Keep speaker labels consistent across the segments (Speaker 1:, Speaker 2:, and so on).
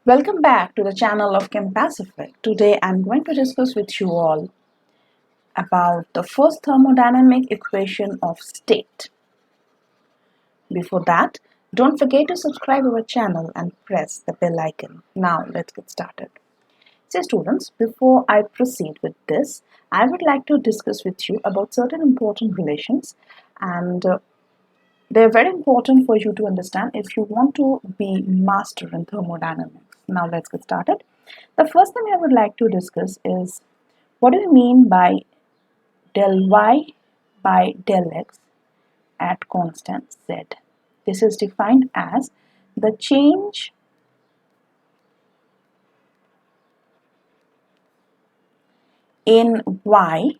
Speaker 1: Welcome back to the channel of Chem Pacific. Today I'm going to discuss with you all about the first thermodynamic equation of state. Before that, don't forget to subscribe our channel and press the bell icon. Now let's get started. So students, before I proceed with this, I would like to discuss with you about certain important relations, and they're very important for you to understand if you want to be master in thermodynamics. Now let's get started. The first thing I would like to discuss is, what do you mean by del y by del x at constant z? This is defined as the change in y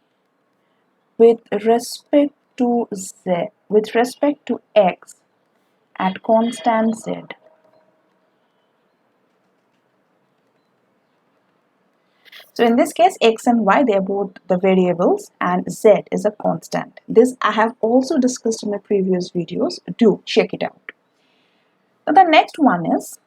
Speaker 1: with respect to x at constant z. So in this case, x and y, they are both the variables and z is a constant. This I have also discussed in my previous videos. Do check it out. Now the next one is,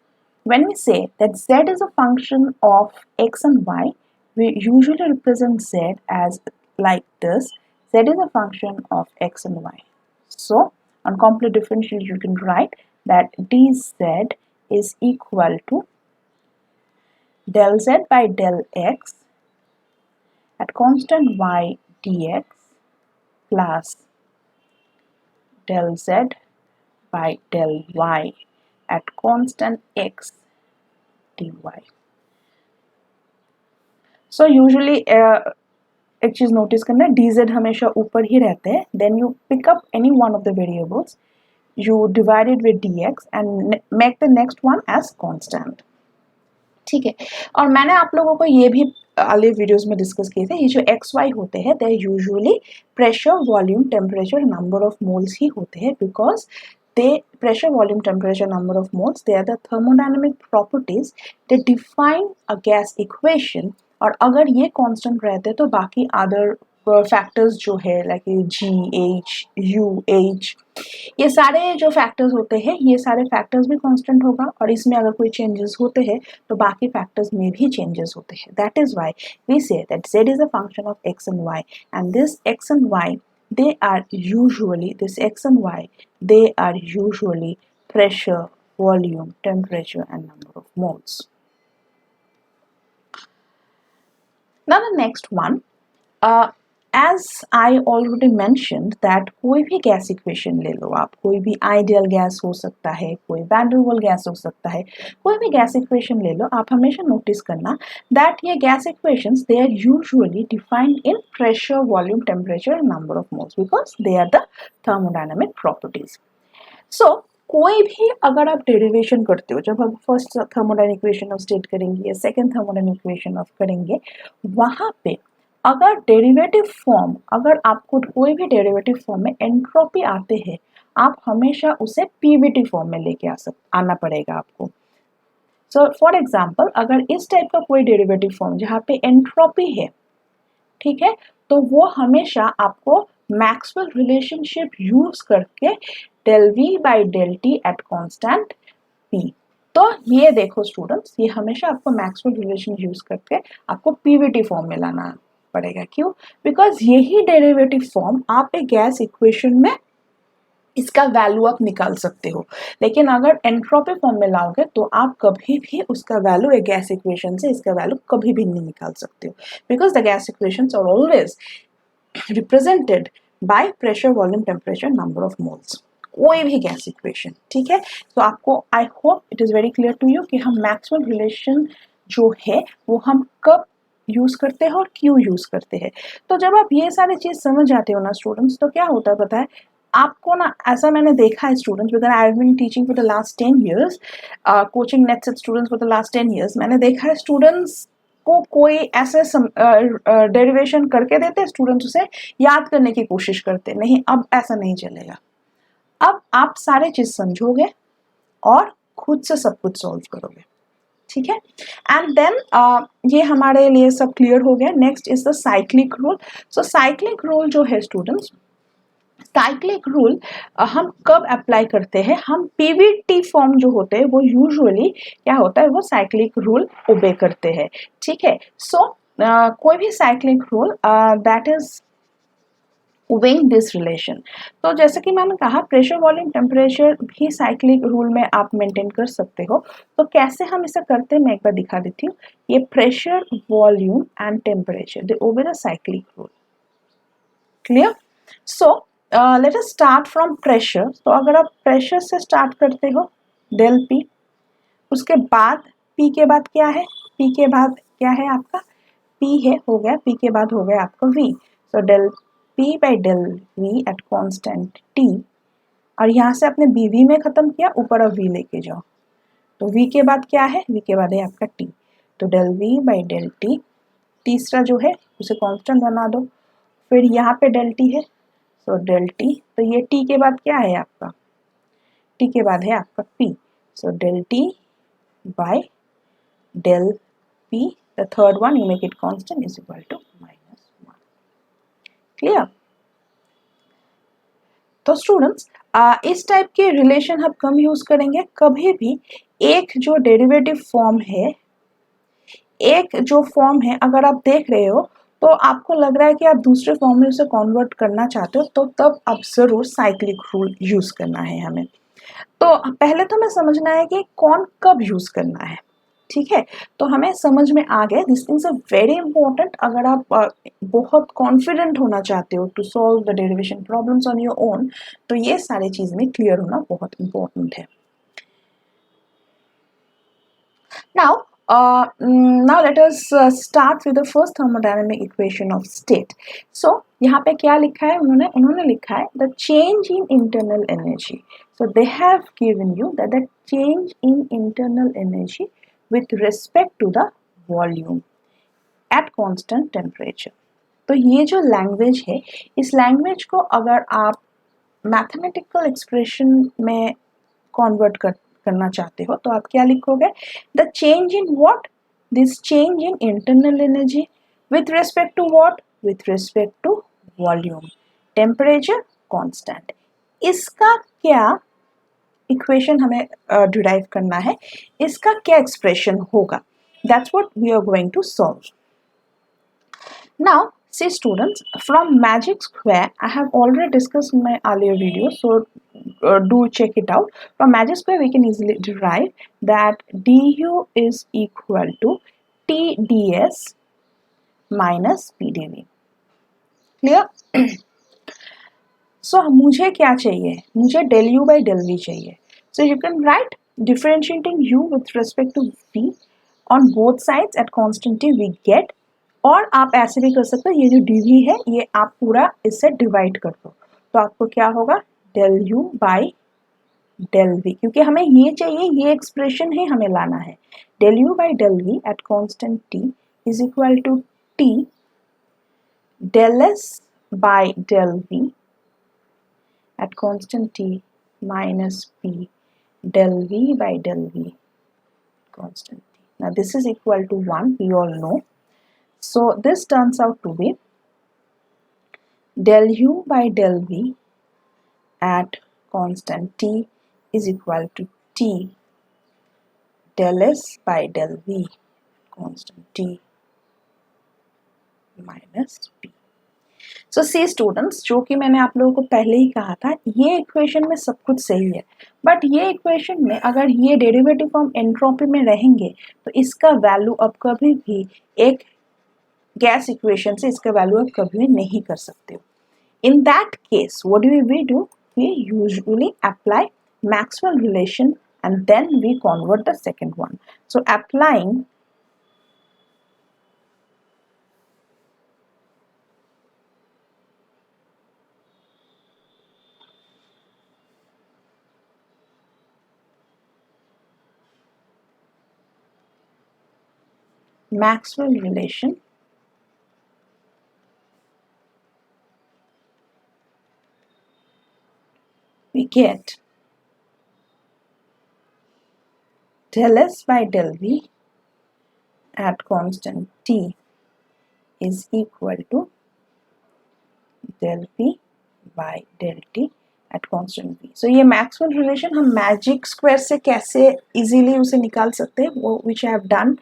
Speaker 1: when we say that z is a function of x and y, we usually represent z as like this. Z is a function of x and y. So on complete differential, you can write that dz is equal to del z by del x at constant y dx plus del z by del y at constant x dy. So usually एक चीज notice करना, dz हमेशा ऊपर ही रहते हैं. Then you pick up any one of the variables, you divide it with dx and make the next one as constant. ठीक है. और मैंने आप लोगों को ये भी अगले वीडियोस में डिस्कस किए थे, ये जो एक्स वाई होते हैं they usually pressure, volume, temperature, number of moles ही होते हैं, because they pressure, volume, temperature, number of moles, they are the thermodynamic properties that define a gas equation. और अगर ये कांस्टेंट रहते तो बाकी अदर फैक्टर्स जो है like G, H, U, H, ये सारे जो फैक्टर्स होते हैं, ये सारे फैक्टर्स भी कांस्टेंट होगा, और इसमें अगर कोई चेंजेस होते हैं तो बाकी फैक्टर्स में भी चेंजेस होते हैं. That is why we say that z is a function of x and y, and this x and y, they are usually, this x and y, they are usually pressure, volume, temperature and number of moles. Now the next one, as I already mentioned that कोई भी gas equation ले लो आप, कोई भी ideal gas हो सकता है, कोई वैन डर वाल गैस हो सकता है, कोई भी गैस इक्वेशन ले लो, आप हमेशा नोटिस करना दैट ये gas equations they are usually defined in pressure, volume, temperature and number of moles, because they are the thermodynamic properties. So कोई भी अगर आप डेरिवेशन करते हो, जब हम first thermodynamic equation of state करेंगे या सेकंड थर्मोडायनामिक इक्वेशन ऑफ करेंगे, वहां पे अगर डेरिवेटिव फॉर्म, अगर आपको कोई भी डेरिवेटिव फॉर्म में एंट्रोपी आते हैं, आप हमेशा उसे पीवीटी फॉर्म में लेके आना पड़ेगा आपको. सो फॉर एग्जांपल, अगर इस टाइप का कोई डेरिवेटिव फॉर्म जहाँ पे एंट्रोपी है, ठीक है, तो वो हमेशा आपको मैक्सवेल रिलेशनशिप यूज करके del v by del t at constant p. तो ये देखो स्टूडेंट्स, ये हमेशा आपको मैक्सवेल रिलेशन यूज करके आपको पीवीटी फॉर्म में लाना पड़ेगा. क्यों? बिकॉज यही डेरिवेटिव फॉर्म आप एक गैस इक्वेशन में इसका वैल्यू आप निकाल सकते हो, लेकिन अगर एंट्रोपी फॉर्म में लाओगे तो आप कभी भी उसका वैल्यू एक गैस इक्वेशन से इसका वैल्यू कभी भी नहीं निकाल सकते हो, because the gas equations are always represented by pressure, volume, temperature, number of moles. कोई भी गैस इक्वेशन, ठीक है. तो आपको, I hope it is very clear to you कि हम मैक्सवेल रिलेशन जो है वो हम कब यूज करते हैं और क्यों यूज करते हैं. तो जब आप ये सारी चीज समझ जाते हो ना स्टूडेंट्स, तो क्या होता है पता है आपको ना, ऐसा मैंने देखा है students, because I have been teaching for the last 10 years, coaching NET SET students for the last 10 years, मैंने देखा है स्टूडेंट्स को कोई ऐसे डेरिवेशन करके देते, स्टूडेंट्स उसे याद करने की कोशिश करते नहीं. अब ऐसा नहीं चलेगा. अब आप सारे चीज समझोगे और खुद से सब कुछ सॉल्व करोगे, ठीक है. एंड देन ये हमारे लिए सब क्लियर हो गया. Next is the cyclic rule. So cyclic rule जो है स्टूडेंट्स, साइक्लिक रूल हम कब अप्लाई करते हैं, हम पीवीटी फॉर्म जो होते हैं वो यूजुअली क्या होता है, वो साइक्लिक रूल ओबे करते हैं, ठीक है। सो कोई भी cyclic rule that is obeying this relation. तो जैसे कि मैंने कहा प्रेशर वॉल्यूम टेम्परेचर भी साइक्लिक रूल में आप मेंटेन कर सकते हो। तो कैसे हम इसे करते हैं मैं एक बार दिखा देती हूँ। ये pressure volume and temperature they obey the cyclic rule, clear. So let us start from pressure. तो अगर आप प्रेशर से स्टार्ट करते हो डेल पी, उसके बाद पी के बाद क्या है, पी के बाद क्या है आपका पी है, हो गया पी के बाद हो गया आपका V. So del P by del V at constant T, और यहाँ से आपने बी वी में खत्म किया, ऊपर अब वी लेके जाओ। तो वी के बाद क्या है, वी के बाद है आपका टी। तो del V by del T, तीसरा जो है उसे कांस्टेंट बना दो। फिर यहाँ पे डेल टी है, सो डेल टी, तो ये टी के बाद क्या है आपका, टी के बाद है आपका P. So del T by del p, the third one you make it constant, is equal to -1. Clear? तो स्टूडेंट्स इस टाइप के रिलेशन हम कम यूज करेंगे, कभी भी एक जो डेरिवेटिव फॉर्म है, एक जो फॉर्म है अगर आप देख रहे हो तो आपको लग रहा है कि आप दूसरे फॉर्म में उसे कन्वर्ट करना चाहते हो, तो तब आप जरूर साइक्लिक रूल यूज करना है हमें। तो पहले तो हमें समझना है कि कौन कब यूज करना है, ठीक है। तो हमें समझ में आ गया, this things are very important. अगर आप बहुत कॉन्फिडेंट होना चाहते हो to solve the derivation problems on your own, तो ये सारी चीजें क्लियर होना बहुत इंपॉर्टेंट है। Now let us start with the first thermodynamic equation of state. So यहाँ पे क्या लिखा है उन्होंने लिखा है the change in internal energy. So they have given you that the change in internal energy with respect to the volume at constant temperature. तो ये जो लैंग्वेज है, इस लैंग्वेज को अगर आप मैथमेटिकल एक्सप्रेशन में कन्वर्ट करना चाहते हो तो आप क्या लिखोगे, the change in what, this change in internal energy with respect to what, with respect to volume, temperature constant. इसका क्या इक्वेशन हमें डिराइव करना है, इसका क्या एक्सप्रेशन होगा, that's what we are going to solve. Now, see students, from magic square, I have already discussed in my earlier video, so do check it out. From magic square, we can easily derive that du is equal to Tds minus Pdv. Clear? So, मुझे क्या चाहिए, मुझे del u by del v चाहिए. So, you can write differentiating u with respect to v on both sides at constant t we get, और आप ऐसे भी कर सकते हो, ये जो dv है ये आप पूरा इससे डिवाइड कर दो, तो आपको क्या होगा del u by del v, क्योंकि हमें ये चाहिए, ये एक्सप्रेशन है हमें लाना है। del u by del v at constant t is equal to t del s by del v at constant t minus p del v by del v constant t. Now this is equal to 1, we all know. So this turns out to be del u by del v at constant t is equal to t del s by del v constant t minus p. So see students, जो कि मैंने आप लोगों को पहले ही कहा था, ये इक्वेशन में सब कुछ सही है, बट ये इक्वेशन में अगर ये डेरिवेटिव फॉर्म एंट्रोपी में रहेंगे तो इसका वैल्यू अब कभी भी एक गैस इक्वेशन से इसका वैल्यू आप कभी नहीं कर सकते हो। In that case, what do we do? We usually apply Maxwell relation and then we convert the second one. So applying Maxwell relation, we get del S by del V at constant T is equal to del P by del T at constant V. So ये Maxwell relation हम magic square से कैसे easily उसे निकाल सकते हैं वो which I have done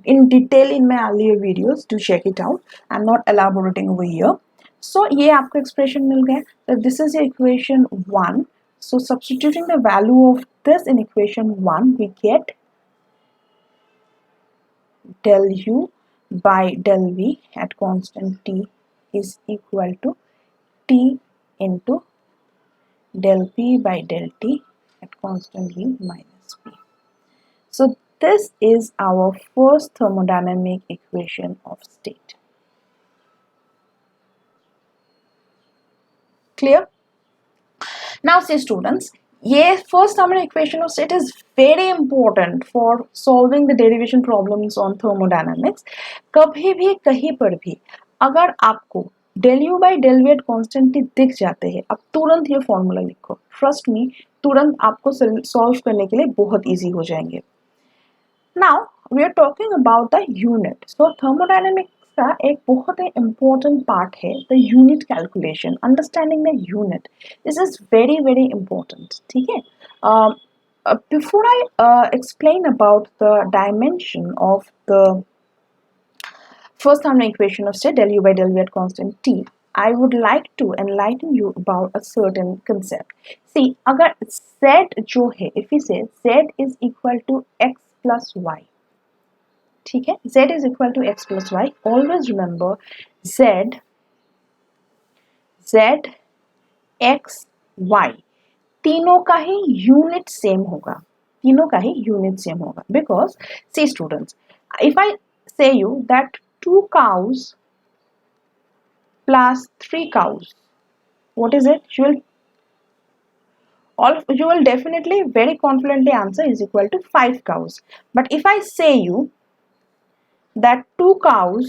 Speaker 1: in detail in my earlier videos. Do check it out. I'm not elaborating over here. So ये आपको एक्सप्रेशन मिल गया. So this is equation 1. So substituting the value of this in equation 1, we get del U by del V at constant T is equal to T into del P by del T at constant V minus P. So this is our first thermodynamic equation of state. Clear? Now see students, ये first thermodynamic equation of state is very important for solving the derivation problems on thermodynamics. कभी भी कहीं पर भी अगर आपको del u by del v at constant t दिख जाते हैं, अब तुरंत ये फॉर्मूला लिखो. ट्रस्ट मी, तुरंत आपको सॉल्व करने के लिए बहुत इजी हो जाएंगे. Now we are talking about the unit. So thermodynamics का एक बहुत ही important part है the unit calculation, understanding the unit. This is very important. ठीक है? Before I explain about the dimension of the first thermodynamic equation of state del u by del v at constant t, I would like to enlighten you about a certain concept. See, अगर z जो है, if we say z is equal to x plus y, ठीक है, z is equal to x plus y, always remember z x y तीनों का ही unit same होगा, तीनों का ही यूनिट सेम होगा. Because see students, if I say you that 2 cows plus 3 cows, what is it? You will definitely very confidently answer is equal to 5 cows. But if I say you that 2 cows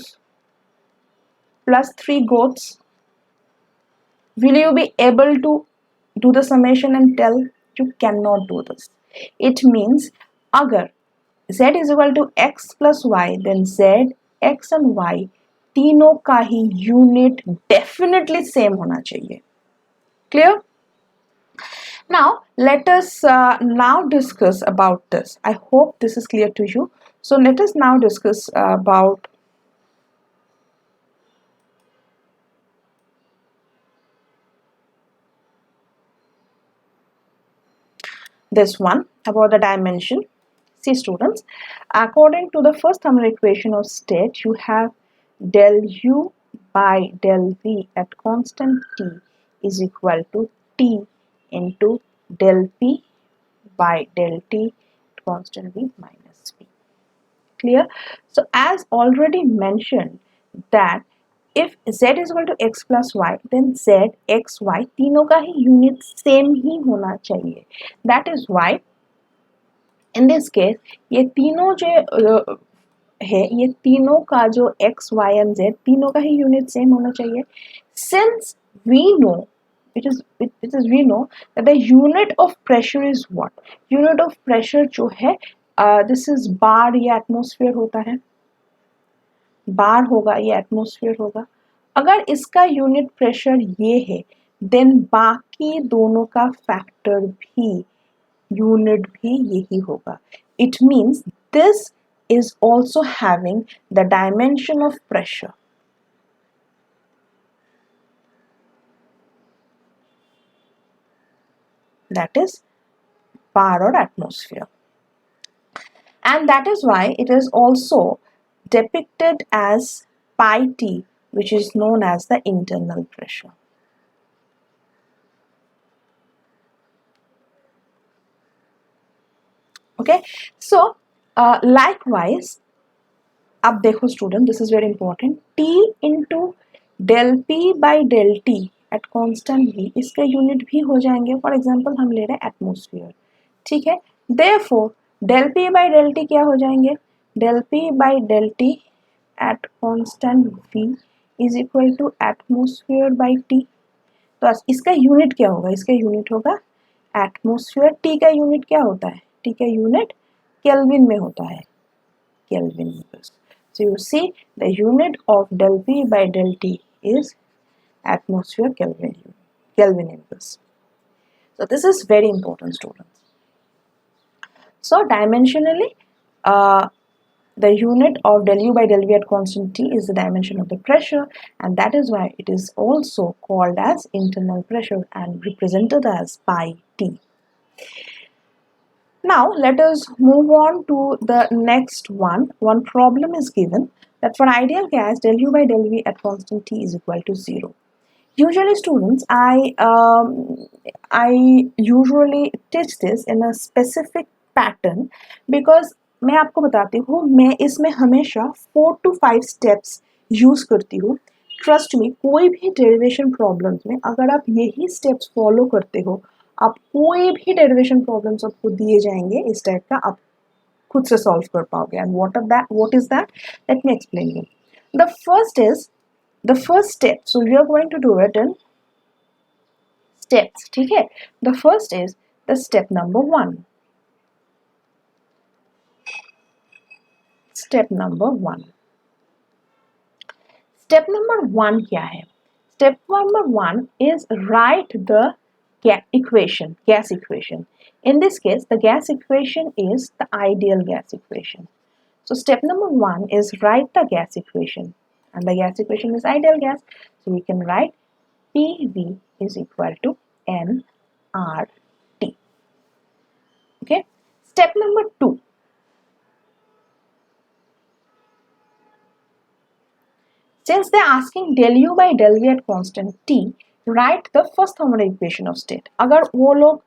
Speaker 1: plus 3 goats, will you be able to do the summation and tell? You cannot do this. It means agar z is equal to x plus y, then z, x and y तीनों का ही unit definitely same होना चाहिए. Clear? Now let us now discuss about this. I hope this is clear to you. So let us now discuss about this one, about the dimension. See students, according to the first thermodynamic equation of state, you have del u by del v at constant t is equal to t into del p by del t at constant v minus p. Clear? So as already mentioned that if z is equal to x plus y, then z, x, y तीनों का ही unit same ही होना चाहिए. That is why in this case ये तीनों जो है, ये तीनों का जो x, y and z तीनों का ही यूनिट सेम होना चाहिए. Since we know we know that the unit of pressure is what? Unit of pressure जो है this is bar या एटमॉस्फेयर होता है, बार होगा या एटमॉस्फेयर होगा. अगर इसका यूनिट प्रेशर ये है, देन बाकी दोनों का फैक्टर भी, यूनिट भी यही होगा. It means this is also having the dimension of pressure. That is bar or atmosphere. And that is why it is also depicted as pi t, which is known as the internal pressure. Okay, so likewise, अब देखो student, this is very important, T into del P by del T at constant V, इसके unit भी हो जाएंगे. For example हम ले रहे हैं एटमोसफियर, ठीक है. Therefore del P by del T क्या हो जाएंगे? Del P by del T at constant V is equal to atmosphere by T. तो इसका यूनिट क्या होगा? इसका यूनिट होगा एटमोसफियर. टी का यूनिट क्या होता है? टी का यूनिट केल्विन में होता है, kelvin meters. So you see the unit of del P by del T is atmosphere Kelvin Kelvin inverse. So this is very important, students. So dimensionally, the unit of del U by del V at constant T is the dimension of the pressure, and that is why it is also called as internal pressure and represented as pi T. Now let us move on to the next one. One problem is given that for ideal gas del U by del V at constant T is equal to 0. Usually students, I usually teach this in a specific pattern because मैं आपको बताती हूँ, मैं इसमें हमेशा 4 to 5 steps use करती हूँ. Trust me, कोई भी डेरिवेशन प्रॉब्लम्स में अगर आप यही स्टेप्स फॉलो करते हो, आप कोई भी डेरिवेशन प्रॉब्लम्स आपको दिए जाएंगे इस टाइप का, आप खुद से सॉल्व कर पाओगे. And what is that? Let me explain you. The first step, so we are going to do it in steps, ठीक है. The first is the step number 1. Step number 1 क्या है? Step number 1 is write the gas equation. In this case, the gas equation is the ideal gas equation. So step number 1 is write the gas equation, and the gas equation is ideal gas. So we can write PV is equal to nRT. Okay. Step number 2. Since they are asking del U by del V at constant T, write the first thermodynamic equation of state. अगर वो लोग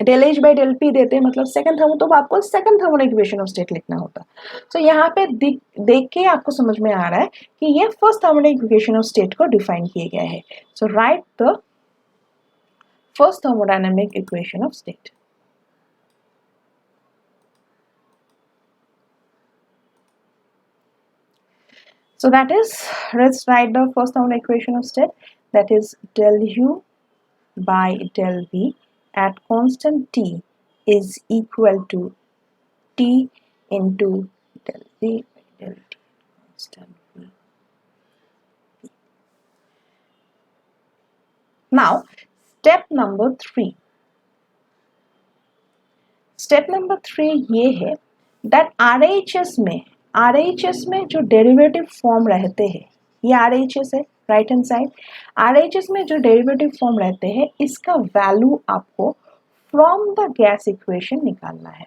Speaker 1: del H by del P देते मतलब second thermo, तो आपको second thermodynamic equation of state लिखना होता. So यहाँ पे देख के आपको समझ में आ रहा है कि ये first thermodynamic equation of state को define किए गया है. So write the first thermodynamic equation of state. So that is, let's write the first thermodynamic equation of state, that is del U by del V at constant T is equal to T into del V by del T constant V. Now step number 3. Step number 3 ये है that RHS में जो derivative form रहते हैं, ये RHS है right hand side. RHS में जो डेरिवेटिव फॉर्म रहते हैं, इसका वैल्यू आपको फ्रॉम द गैस इक्वेशन निकालना है.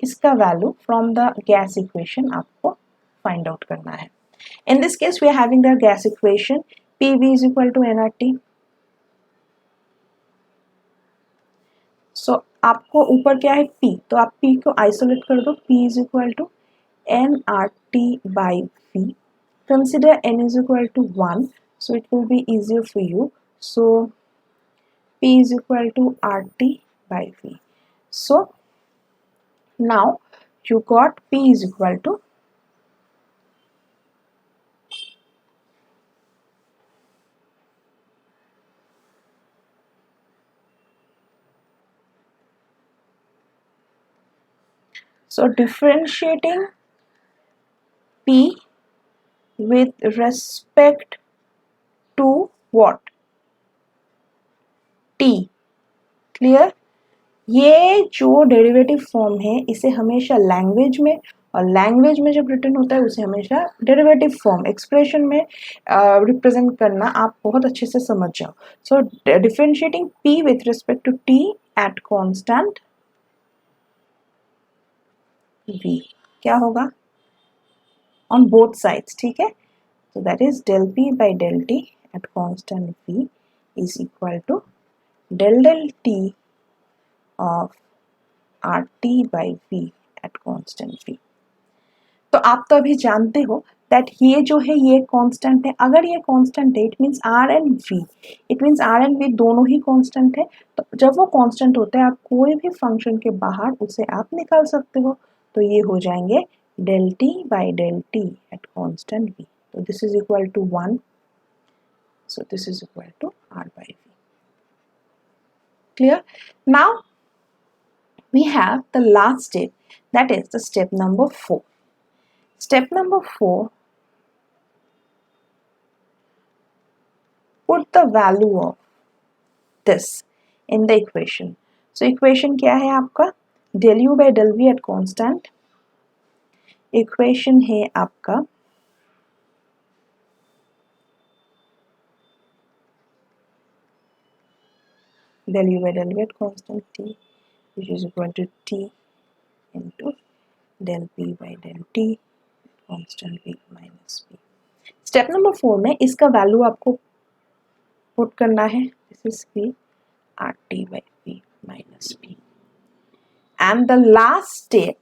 Speaker 1: इसका value from the gas equation आपको फाइंड आउट करना है. In this case we are having the gas equation PV is equal to nRT. सो आपको ऊपर क्या है P, तो आप P को आइसोलेट कर दो. P is equal to nRT by V. Consider n is equal to 1, so it will be easier for you. So P is equal to RT by V. So now you got P is equal to differentiating P with respect to what? T. Clear? ये जो derivative form है इसे हमेशा language में, और language में जब written होता है उसे हमेशा डेरिवेटिव फॉर्म एक्सप्रेशन में रिप्रेजेंट करना आप बहुत अच्छे से समझ जाओ. So differentiating P with respect to T at constant V क्या होगा ऑन बोथ साइड्स, ठीक है. So that is del P by del T at constant V is equal to del T of RT by V at constant V. तो आप तो अभी जानते हो that ये जो है ये कांस्टेंट है. अगर ये कांस्टेंट है, it means R and V दोनों ही कांस्टेंट है. तो जब वो कांस्टेंट होते हैं, आप कोई भी फंक्शन के बाहर उसे आप निकाल सकते हो. तो ये हो जाएंगे del T by del T at constant V. So this is equal to 1. So this is equal to R by V. Clear? Now we have the last step, that is the step number 4. Step number 4 put the value of this in the equation. So equation क्या है आपका, del u by del v at constant. Equation है आपका del u by del v at constant t, which is equal to t into del p by del t constant v minus p. Step number 4 में इसका value आपको put करना है. This is p RT by p minus p. And the last step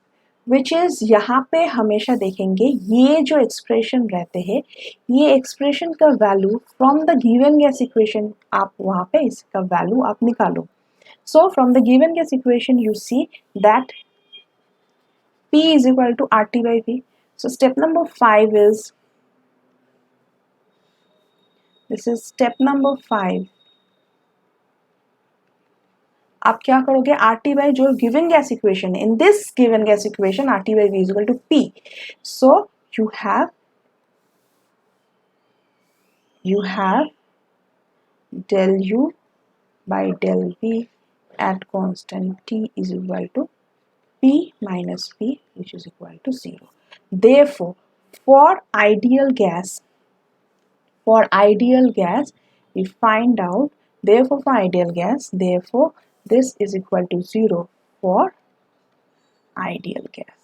Speaker 1: which is यहाँ पे हमेशा देखेंगे ये जो एक्सप्रेशन रहते हैं, ये एक्सप्रेशन का value from the given gas equation आप वहाँ पे इसका वैल्यू आप निकालो. So from the given gas equation you see that P is equal to RT by P. So step number 5 is, this is step number 5. आप क्या करोगे, RT by जो given gas equation, in this given gas equation RT by V is equal to P. So you have del U by del V at constant T is equal to P minus P, which is equal to 0. Therefore, for ideal gas we find out, therefore for ideal gas, therefore this is equal to 0 for ideal gas.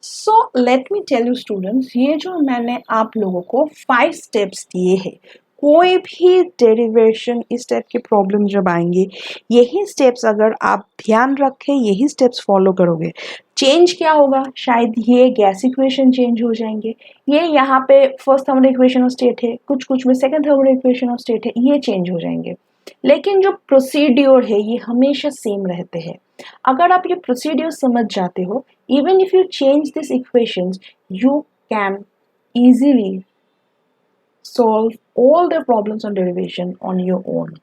Speaker 1: So let me tell you students, ये जो मैंने आप लोगों को 5 steps दिए हैं, कोई भी डेरिवेशन इस टाइप के प्रॉब्लम जब आएंगे, यही स्टेप्स अगर आप ध्यान रखें, यही स्टेप्स फॉलो करोगे, चेंज क्या होगा, शायद ये गैस इक्वेशन चेंज हो जाएंगे, ये यहाँ पे first thermodynamic equation of state है, कुछ में second thermodynamic equation of state है, ये चेंज हो जाएंगे, लेकिन जो प्रोसीड्योर है ये हमेशा सेम रहते हैं. अगर आप ये प्रोसीड्योर समझ जाते हो, even if you change this equations, you can easily solve all the problems on derivation on your own.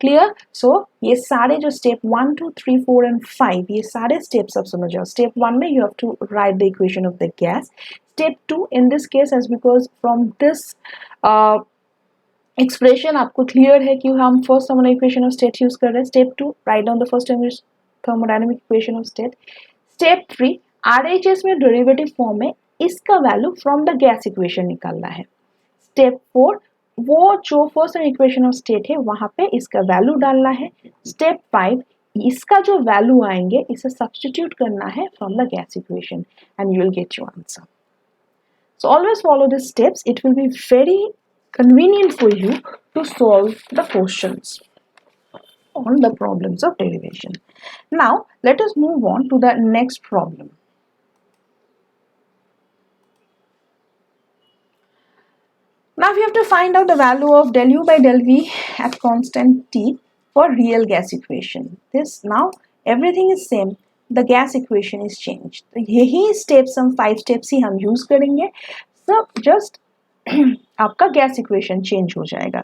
Speaker 1: Clear? So ये सारे जो step 1, 2, 3, 4 and 5 ये सारे steps आप समझ जाओ. Step 1 में you have to write the equation of the gas. Step 2 in this case as because from this expression आपको clear है कि हम first thermodynamic equation of state use कर रहे हैं. Step 2 write down the first thermodynamic equation of state. Step 3 RHS में derivative form में इसका value from the gas equation निकालना है. Step 4 वो जो फर्स्ट इक्वेशन ऑफ स्टेट है वहां पे इसका वैल्यू डालना है. स्टेप 5 इसका जो वैल्यू आएंगे इसे सब्स्टिट्यूट करना है from the gas equation and you will get your answer. So always follow this steps, it will be very convenient for you to solve the questions on the problems of derivation. Now let us move on to the next problem. Now we have to find out the value of del u by del v at constant t for real gas equation. This now everything is same, the gas equation is changed. तो यही steps हम 5 steps ही हम use करेंगे. So just आपका gas equation change हो जाएगा.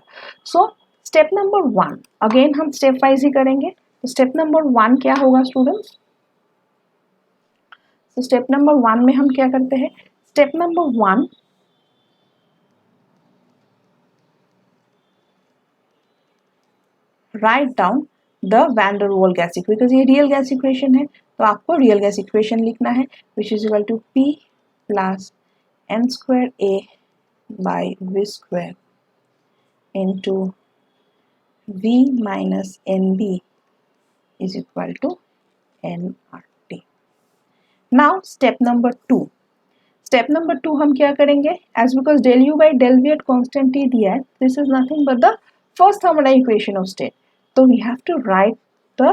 Speaker 1: So step number 1 again हम step wise ही करेंगे. तो step number 1 क्या होगा students? So step number 1 में हम क्या करते हैं? Step number 1 write down the van der Waals gas equation, because ये real gas equation है तो आपको real gas equation लिखना है, which is equal to P plus n square A by V square into V minus NB is equal to nRT. Now step number 2. Step number 2 हम क्या करेंगे? As because del u by del v at constant t दिया है, this is nothing but the first thermodynamic equation of state. So we have to write the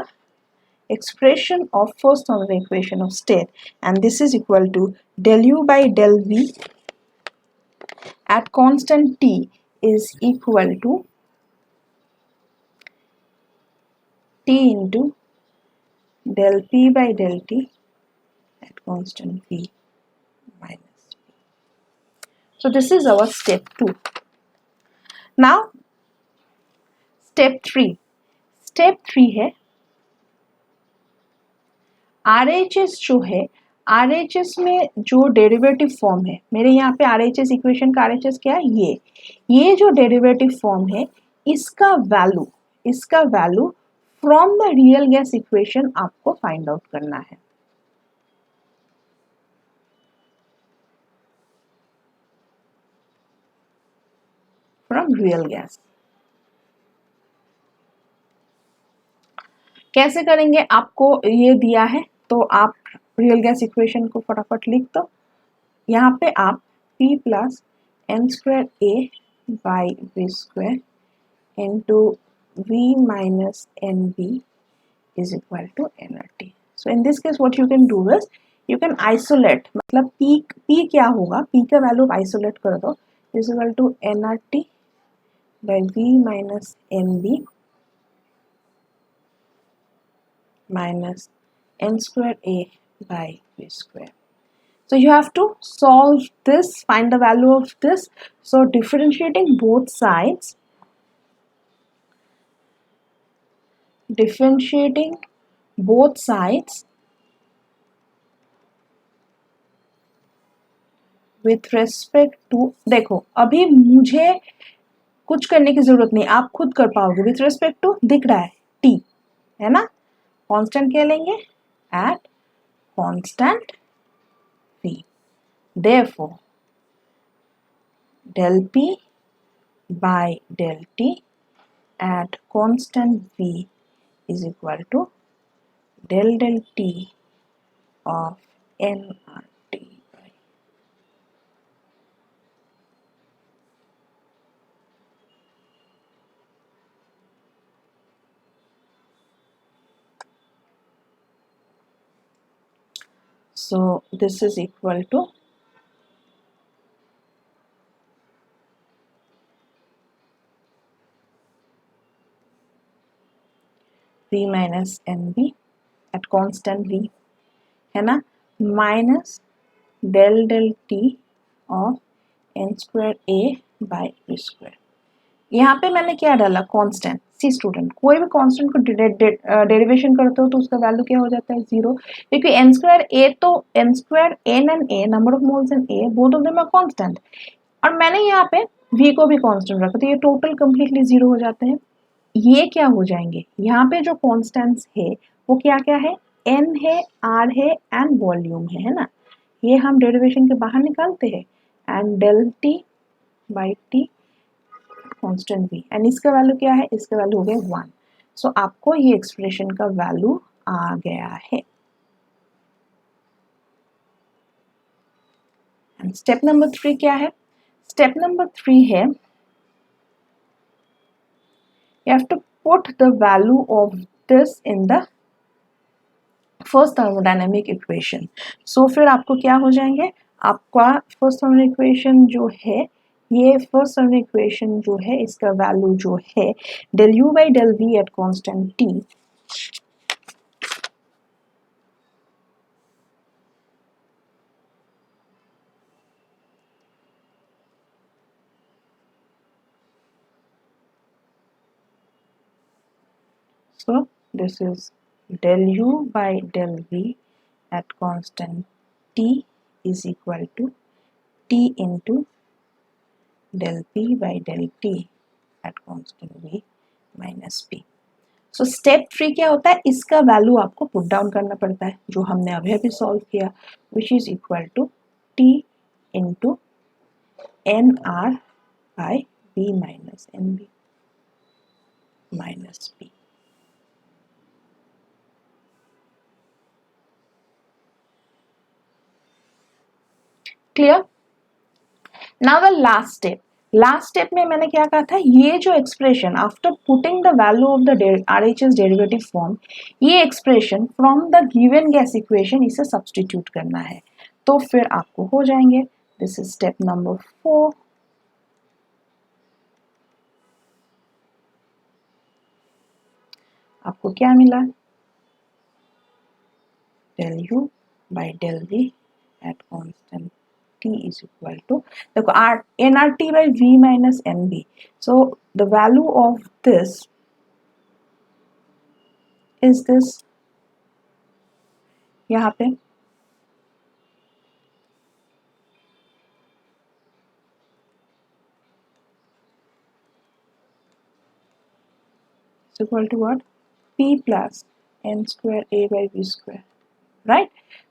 Speaker 1: expression of first thermodynamic equation of state, and this is equal to del u by del v at constant t is equal to t into del p by del t at constant v minus p. So this is our step 2. Now step 3. Step 3 है RHS जो है RHS में जो derivative form है, मेरे यहाँ पे RHS equation का RHS क्या है, ये जो डेरिवेटिव फॉर्म है इसका value from the real gas equation आपको फाइंड आउट करना है। फ्रॉम रियल गैस कैसे करेंगे, आपको ये दिया है तो आप रियल गैस इक्वेशन को फटाफट लिख दो। यहाँ पे आप P plus N square A by V square into V minus NB is equal to nRT. So in this case what you can do is you can isolate, मतलब P क्या होगा, P का वैल्यू आइसोलेट कर दो, is equal to nRT by V minus NB minus n square A by V square. So you have to solve this, find the value of this. So differentiating both sides, with respect to, देखो अभी मुझे कुछ करने की जरूरत नहीं, आप खुद कर पाओगे। विथ रेस्पेक्ट टू दिख रहा है टी, है ना, कांस्टेंट क्या लेंगे, eight constant v, therefore del p by del t at constant v is equal to del t of nRT by. So this is equal to v minus nb at constant v, है ना, minus del t of n square a by v square. यहाँ पे मैंने क्या डाला, constant. सी student, कोई भी constant को डेरिवेशन करते हो तो उसका वैल्यू क्या हो जाता है, जीरो, क्योंकि n स्क्वायर a तो n square n and a, number of moles in a, both of them are constant, और मैंने यहाँ पे v को भी कांस्टेंट रखा, तो ये टोटल कंप्लीटली जीरो हो जाते हैं। ये क्या हो जाएंगे, यहाँ पे जो कांस्टेंट्स है वो क्या क्या है, n है, r है एंड वॉल्यूम है ना, ये हम डेरिवेशन के बाहर निकालते हैं, and del t by t constant v, and इसका वैल्यू क्या है, इसका वैल्यू हो गया 1। सो आपको ये एक्सप्रेशन का वैल्यू आ गया है। एंड स्टेप नंबर 3 क्या है, स्टेप नंबर 3 है you have to put the value of this in the first thermodynamic equation. So फिर आपको क्या हो जाएंगे, आपका फर्स्ट thermodynamic equation जो है, ये फर्स्ट thermodynamic equation जो है इसका वैल्यू जो है del u by del v at constant t, so this is del u by del v at constant t is equal to t into del p by del t at constant v minus p. So step 3 क्या होता है, इसका value आपको put down करना पड़ता है, जो हमने अभी अभी सॉल्व किया, which is equal to T into N R by B minus N B minus B. Clear. Now the last step में मैंने क्या कहा था, ये जो expression after putting the value of the RHS derivative form, ये expression from the given gas equation इसे substitute करना है, तो फिर आपको हो जाएंगे, दिस इज स्टेप नंबर 4। आपको क्या मिला, del u by del v at constant t is equal to, देखो nRT by v minus nb, so the value of this is this, यहाँ पे is equal to what? P plus n square a by b square, right.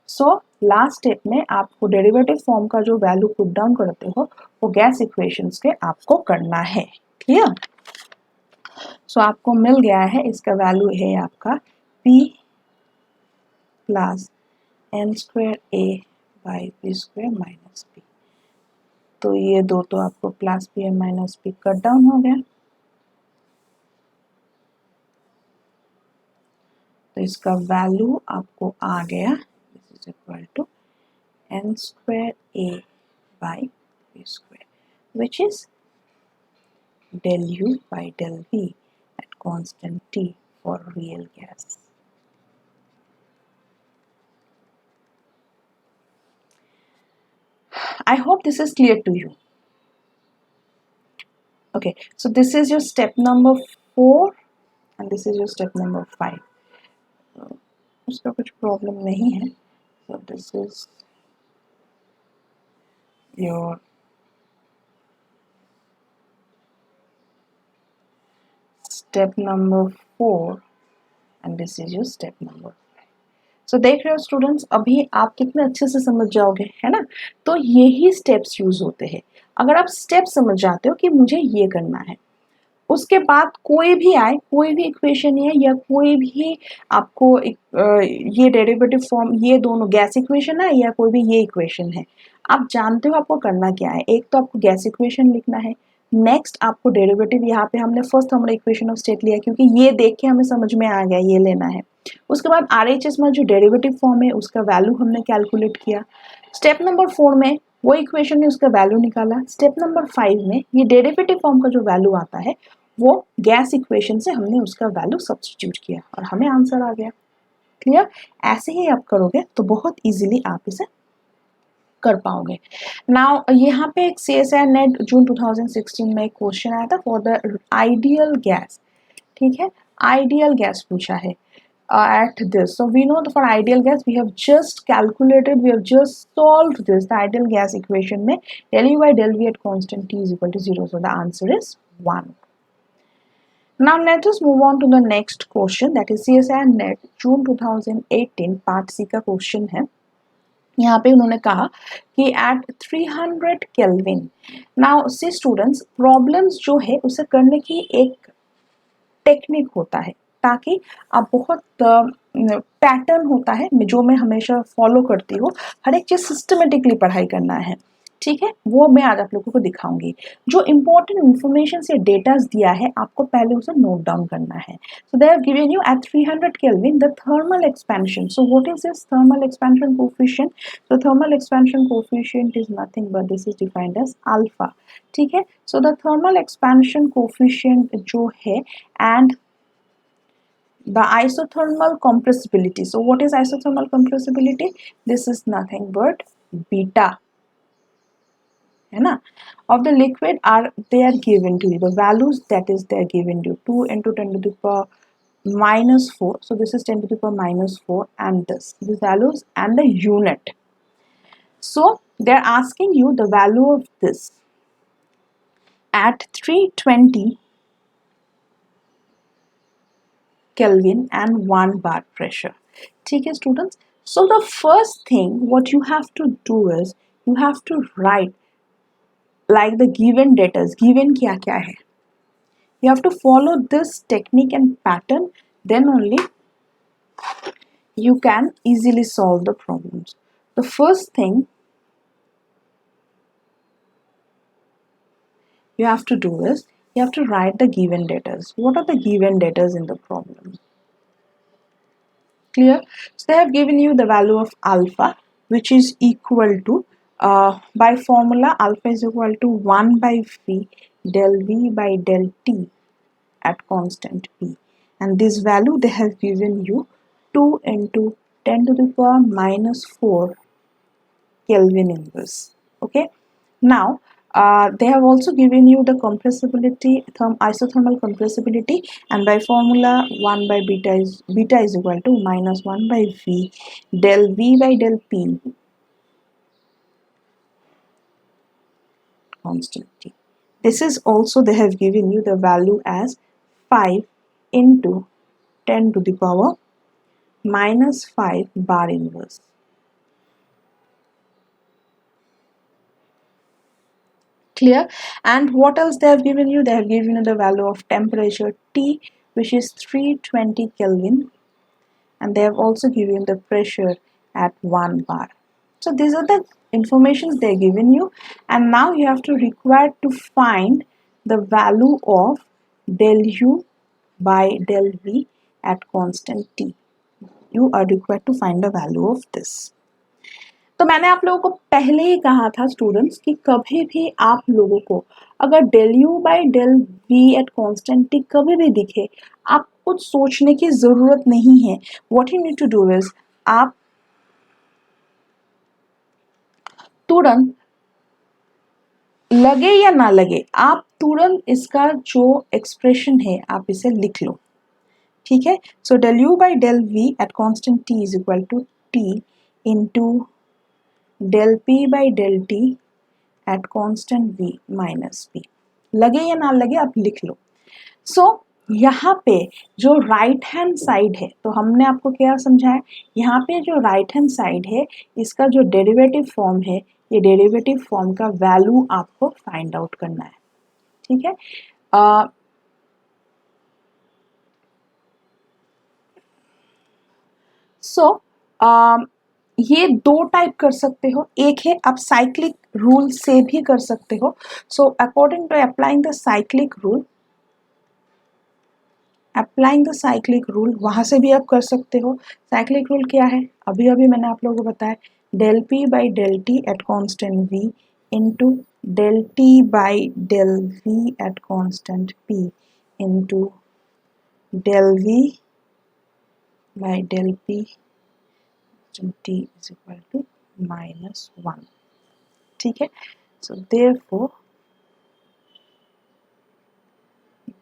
Speaker 1: So last step में आपको derivative form का जो value put down करते हो वो gas equations के आपको करना है. क्लियर. सो आपको मिल गया है, इसका वैल्यू है आपका p plus N square A by B square minus P. तो ये दो तो आपको plus P M minus P cut down हो गया. तो इसका वैल्यू आपको आ गया, this is equal to n square a by b square, which is del u by del v at constant t for real gas. I hope this is clear to you. Okay, so this is your step number 4 and this is your step number 5. उसका कुछ problem नहीं है. So this is your step number 4 and this is your step number 5. So देख रहे हो students, अभी आप कितने अच्छे से समझ जाओगे, है ना. तो यही स्टेप्स यूज होते हैं. अगर आप स्टेप समझ जाते हो कि मुझे ये करना है, उसके बाद कोई भी आए, कोई भी इक्वेशन है या कोई भी आपको ये डेरिवेटिव फॉर्म, ये दोनों गैस इक्वेशन है या कोई भी ये इक्वेशन है, आप जानते हो आपको करना क्या है. एक तो आपको गैस इक्वेशन लिखना है, नेक्स्ट आपको डेरिवेटिव, यहाँ पे हमने फर्स्ट हमारा इक्वेशन ऑफ स्टेट लिया क्योंकि ये देख के हमें समझ में आ गया ये लेना है. उसके बाद आरएचएस में जो डेरिवेटिव फॉर्म है उसका वैल्यू हमने कैलकुलेट किया. स्टेप नंबर 4 में वो इक्वेशन में उसका वैल्यू निकाला. स्टेप नंबर 5 में ये डेरिवेटिव फॉर्म का जो वैल्यू आता है वो गैस इक्वेशन से हमने उसका वैल्यू सब्स्टिट्यूट किया और हमें आंसर आ गया. क्लियर. ऐसे ही आप करोगे तो बहुत इजीली आप इसे कर पाओगे. नाउ यहाँ पे एक CSIR-NET जून 2016 में एक क्वेश्चन आया था फॉर द आइडियल गैस. ठीक है, आइडियल गैस पूछा है at this. So we know that for ideal gas we have just calculated, we have just solved this, the ideal gas equation में del u by del v at constant t is equal to 0. So the answer is 1. Now let us move on to the next question, that is CSIR-NET June 2018 part C का question है. यहाँ पे उन्होंने कहा कि at 300 Kelvin. Now see students, problems जो है उसे करने की एक टेक्निक होता है, ताकि आप बहुत पैटर्न होता है जो मैं हमेशा फॉलो करती हूँ, हर एक चीज़ सिस्टमेटिकली पढ़ाई करना है. ठीक है, वो मैं आज आप लोगों को दिखाऊंगी. जो इम्पोर्टेंट इंफॉर्मेशन या डेटास दिया है आपको पहले उसे नोट डाउन करना है. So they have given you at 300 kelvin the thermal expansion. So what is this thermal expansion coefficient? So thermal expansion coefficient is nothing but this is defined as alpha. ठीक है, so the thermal expansion coefficient जो है and the isothermal compressibility. So what is isothermal compressibility? This is nothing but beta, है ना, of the liquid are they are given to you, the values that is they are given to you, 2 into 10 to the power minus 4. So this is 10 to the power minus 4 and these values and the unit. So they are asking you the value of this at 320 Kelvin and 1 bar pressure. ठीक है students, so the first thing what you have to do is you have to write like the given data. Given क्या क्या है, you have to follow this technique and pattern, then only you can easily solve the problems. The first thing you have to do is you have to write the given data. What are the given data in the problem? Clear? So they have given you the value of alpha, which is equal to by formula alpha is equal to 1 by v del v by del t at constant p, and this value they have given you 2 into 10 to the power minus 4 Kelvin in this. Okay, now they have also given you the compressibility, isothermal compressibility, and by formula 1 by beta is equal to minus 1 by v del v by del p constant t. This is also they have given you the value as 5 into 10 to the power minus 5 bar inverse. Clear? And what else they have given you? They have given you the value of temperature T, which is 320 Kelvin, and they have also given the pressure at 1 bar. So these are the informations they are given you, and now you have to require to find the value of del U by del V at constant T. You are required to find the value of this. तो मैंने आप लोगों को पहले ही कहा था students कि कभी भी आप लोगों को अगर del U by del V at constant T कभी भी दिखे, आप कुछ सोचने की जरूरत नहीं है. What you need to do is आप तुरंत लगे या ना लगे, आप तुरंत इसका जो एक्सप्रेशन है आप इसे लिख लो. ठीक है. So del U by del V at constant T is equal to T into del P by del T at constant V minus P. लगे या ना लगे आप लिख लो. सो यहाँ पे जो राइट हैंड साइड है, तो हमने आपको क्या समझाया, यहाँ पे जो राइट हैंड साइड है इसका जो डेरिवेटिव फॉर्म है, ये डेरिवेटिव फॉर्म का वैल्यू आपको फाइंड आउट करना है. ठीक है. सो ये दो टाइप कर सकते हो. एक है आप साइक्लिक रूल से भी कर सकते हो. So according to applying the cyclic rule, वहां से भी आप कर सकते हो. साइक्लिक रूल क्या है, अभी अभी मैंने आप लोगों को बताया, del P by del T at constant V into del T by del V at constant P into del V by del P T is equal to minus 1. ठीक है. So therefore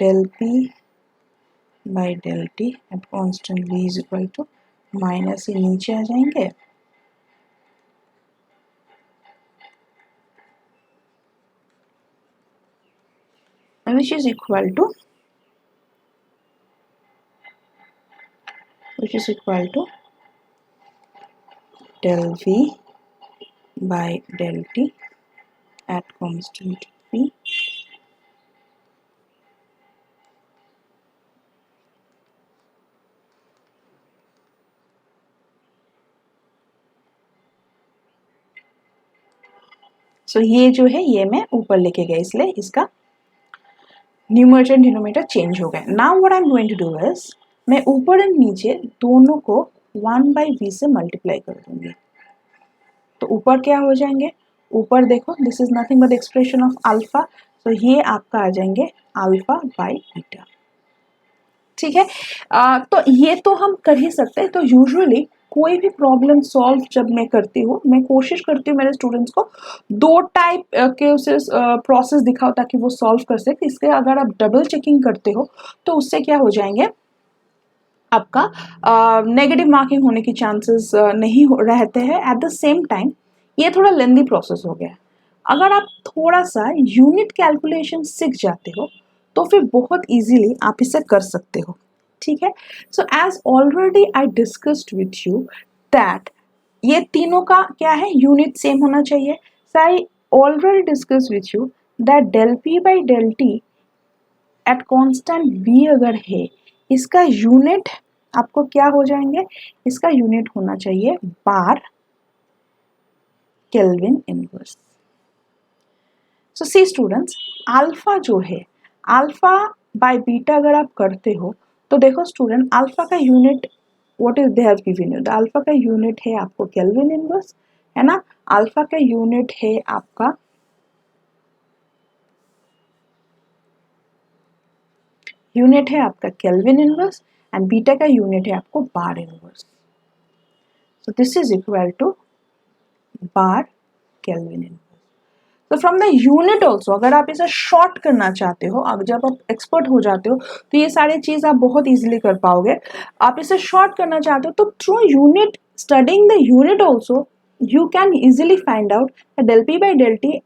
Speaker 1: del P by del T at constant V is equal to minus, ये नीचे आ जाएंगे, which is equal to del V by del T at constant V सो ये जो है ये मैं ऊपर लेके गया, इसलिए इसका न्यूमरेटर एंड डिनोमिनेटर चेंज हो गए. Now what I am going to do is मैं ऊपर एंड नीचे दोनों को 1 बाई V से मल्टीप्लाई कर दूंगी. तो ऊपर क्या हो जाएंगे, ऊपर देखो this is nothing but expression of alpha, तो ये आपका आ जाएंगे अल्फा बाई बीटा. ठीक है. तो ये तो हम कर ही सकते हैं. तो यूजुअली कोई भी प्रॉब्लम सॉल्व जब मैं करती हूँ, मैं कोशिश करती हूँ मेरे स्टूडेंट्स को दो टाइप के प्रोसेस दिखाओ ताकि वो सॉल्व कर सके. इसके अगर आप डबल चेकिंग करते हो तो उससे क्या हो जाएंगे, आपका नेगेटिव मार्किंग होने की चांसेस नहीं रहते हैं. एट द सेम टाइम ये थोड़ा लेंदी प्रोसेस हो गया. अगर आप थोड़ा सा यूनिट कैलकुलेशन सीख जाते हो तो फिर बहुत इजीली आप इसे कर सकते हो. ठीक है. So as already I discussed with you that ये तीनों का क्या है, यूनिट सेम होना चाहिए. So I already discuss with you that del P by del T at constant V अगर है, इसका यूनिट आपको क्या हो जाएंगे, इसका यूनिट होना चाहिए बार केल्विन इनवर्स. सो सी स्टूडेंट्स, अल्फा जो है, अल्फा बाय बीटा अगर आप करते हो तो देखो स्टूडेंट, अल्फा का unit what is they have given you, alpha का यूनिट है आपको केल्विन इनवर्स, है ना. अल्फा का यूनिट है आपका केल्विन इनवर्स एंड बीटा का यूनिट है आपको bar inverse. So this is equal to bar kelvin inverse. तो फ्रॉम द यूनिट ऑल्सो अगर आप इसे शॉर्ट करना चाहते हो, अब जब आप एक्सपर्ट हो जाते हो तो ये सारी चीज आप बहुत इजीली कर पाओगे. आप इसे शॉर्ट करना चाहते हो तो through unit, studying the unit also you can easily find out that del P by del T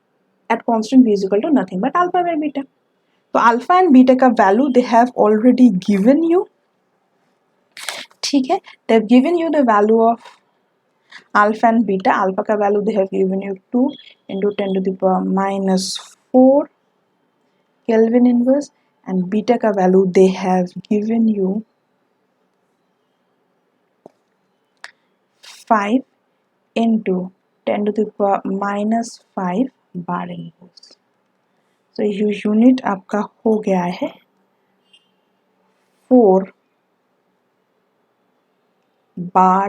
Speaker 1: at constant V is equal to nothing but alpha by beta. तो अल्फा एंड बीटा का value they have already given you, ठीक है, they have given you the value of alpha and beta. Alpha का value they have given you 2 into 10 to the power minus 4 Kelvin inverse, and beta का value they have given you 5 into 10 to the power minus 5 bar inverse. तो ये unit आपका हो गया है 4 bar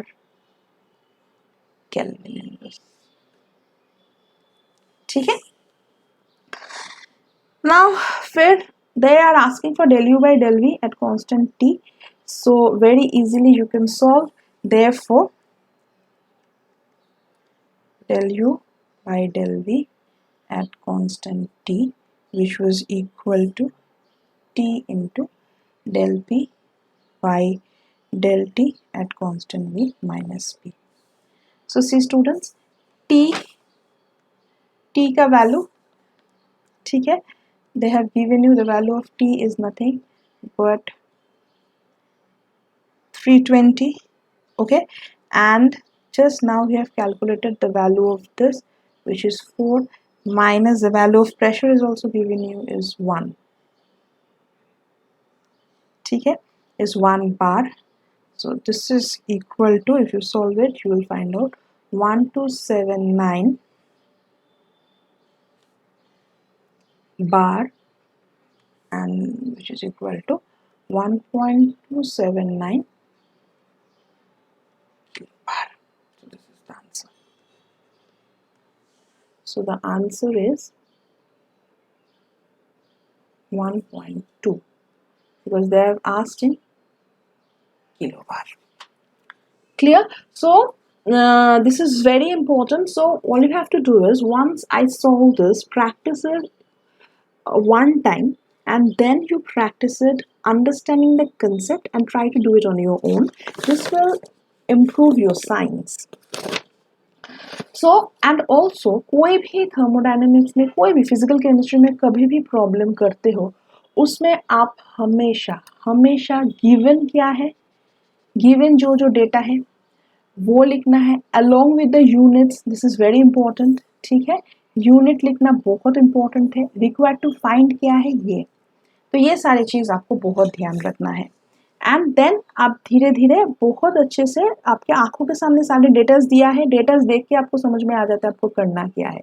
Speaker 1: Kelvin inverse, ठीक है. Now फिर they are asking for del u by del v at constant t, so very easily you can solve. Therefore del u by del v at constant t, which was equal to t into del p by del t at constant v minus p. So see students, t का value, ठीक है, they have given you the value of t is nothing but 320, okay, and just now we have calculated the value of this, which is 4, minus the value of pressure is also given you is 1, ठीक है, is 1 bar. So this is equal to, if you solve it, you will find out 1279 bar, and which is equal to 1.279 bar. So this is the answer. So the answer is 1.2 because they have asked in kilobar. Clear? So this is very important. So all you have to do is, once I solve this, practice it one time, and then you practice it understanding the concept and try to do it on your own. This will improve your science. So and also कोई भी thermodynamics में, कोई भी physical chemistry में कभी भी problem करते हो, उसमें आप हमेशा गिवन क्या है, गिवन जो डेटा है वो लिखना है along with the units. This is very important, ठीक है, यूनिट लिखना बहुत इंपॉर्टेंट है. रिक्वायर्ड टू फाइंड क्या है ये, तो ये सारी चीज आपको बहुत ध्यान रखना है. एंड देन आप धीरे धीरे बहुत अच्छे से, आपके आंखों के सामने सारे डेटास दिया है, डेटास देख के आपको समझ में आ जाता है आपको करना क्या है,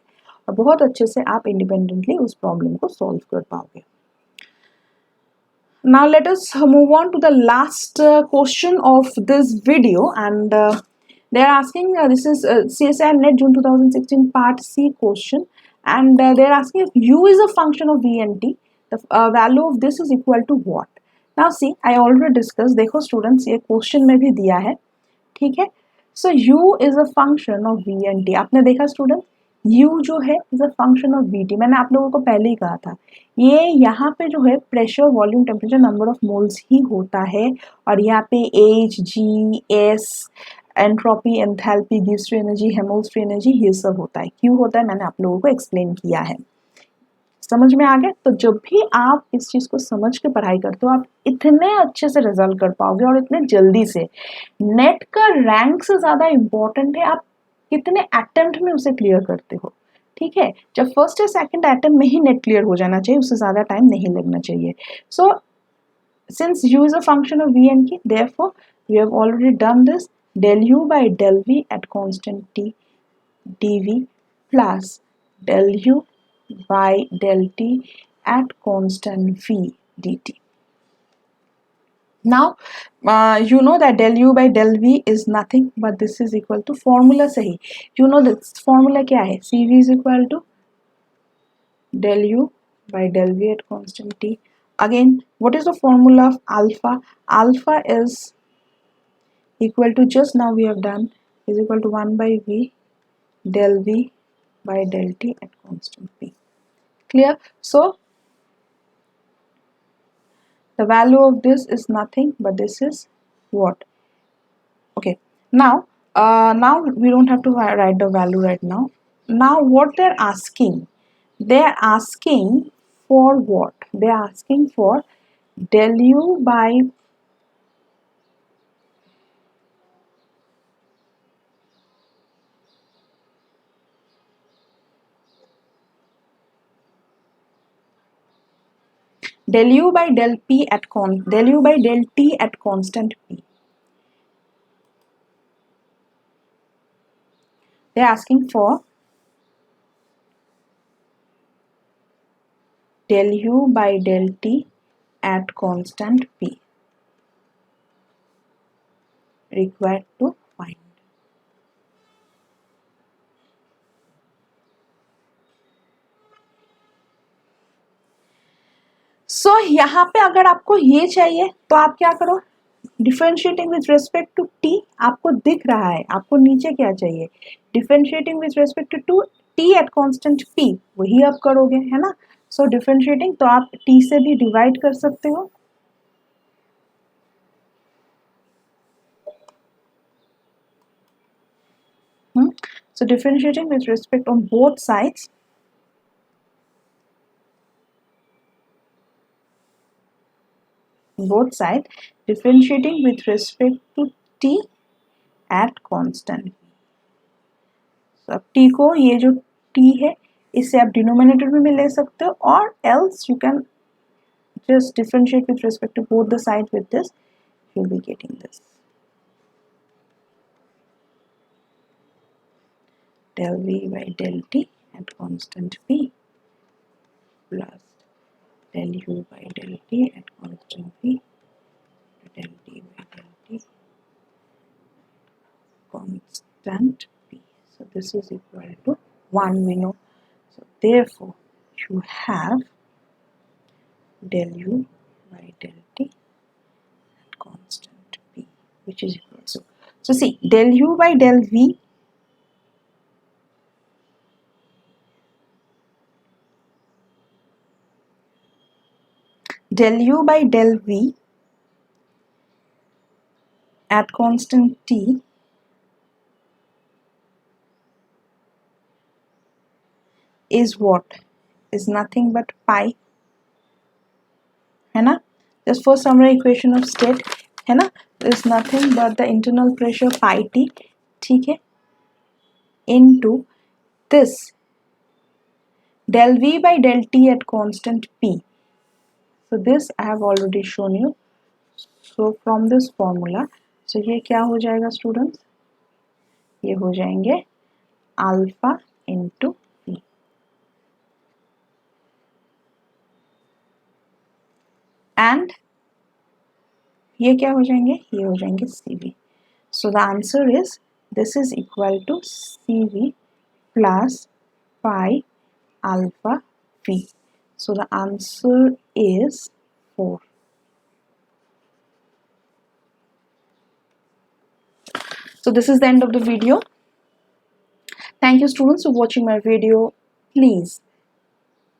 Speaker 1: और बहुत अच्छे से आप इंडिपेंडेंटली उस प्रॉब्लम को सॉल्व कर पाओगे. Now let us move on to the last question of this video, and they are asking, this is CSIR-NET June 2016 part C question, and they are asking if u is a function of v and t, the value of this is equal to what. Now see, I already discussed, देखो students ये question में भी दिया है, ठीक है. So u is a function of v and t. आपने देखा students, u जो है is a function of vt. मैंने आप लोगों को पहले ही कहा था, ये यहाँ पे जो है pressure, volume, temperature, number of moles ही होता है, और यहाँ पे H, G, S, entropy, enthalpy, गिव्स free energy, Helmholtz free energy, ये सब होता है. क्यों होता है मैंने आप लोगों को एक्सप्लेन किया है. समझ में आ गया? तो जब भी आप इस चीज को समझ के पढ़ाई करते हो, आप इतने अच्छे से रिजल्ट कर पाओगे और इतने जल्दी से. नेट का रैंक से ज्यादा इम्पोर्टेंट है आप कितने अटेम्प्ट में उसे क्लियर करते हो, ठीक है. जब फर्स्ट या सेकंड अटेम्प्ट में ही नेट क्लियर हो जाना चाहिए, उससे ज्यादा टाइम नहीं लगना चाहिए. सो since u is a function of v and k, therefore we have already done this. Del u by del v at constant t dv plus del u by del t at constant v dt. Now you know that del u by del v is nothing but this is equal to formula से ही you know this formula क्या है, cv is equal to del u by del v at constant t. Again, what is the formula of alpha? Alpha is equal to, just now we have done, is equal to 1 by v del v by del t at constant p. Clear? So the value of this is nothing but this is what? Okay, now we don't have to write the value right now. Now what they're asking for what? They're asking for del u by del u by del p at del u by del t at constant p. They're asking for del u by del t at constant p required to find. So यहाँ पे अगर आपको ये चाहिए तो आप क्या करो, differentiating with respect to T आपको दिख रहा है, आपको नीचे क्या चाहिए, differentiating with respect to T at constant P, वही आप करोगे, है ना। सो डिफरेंशिएटिंग तो आप टी से भी डिवाइड कर सकते हो, so differentiating with respect on both sides, differentiating with respect to t at constant. So अब t को, ये जो t है इससे आप डिनोमिनेटर में भी ले सकते हो, और else you can just differentiate with respect to both the sides with this, you'll be getting this del v by del t at constant p plus del u by del t at constant p del d by del t constant p. So this is equal to 1, we know. So therefore you have del u by del t at constant p, which is equal to, so see, del u by del v at constant t is what? Is nothing but pi, है ना, just for summary equation of state, है ना, is nothing but the internal pressure pi t, ठीक है, into this del v by del t at constant p. So this I have already shown you. So from this formula, so ये क्या हो जाएगा students, ये हो जाएंगे alpha into p, and ये क्या हो जाएंगे, ये हो जाएंगे cv. So the answer is, this is equal to cv plus pi alpha v. So the answer is 4. So this is the end of the video. Thank you students for watching my video. Please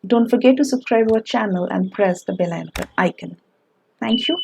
Speaker 1: don't forget to subscribe our channel and press the bell icon. Thank you.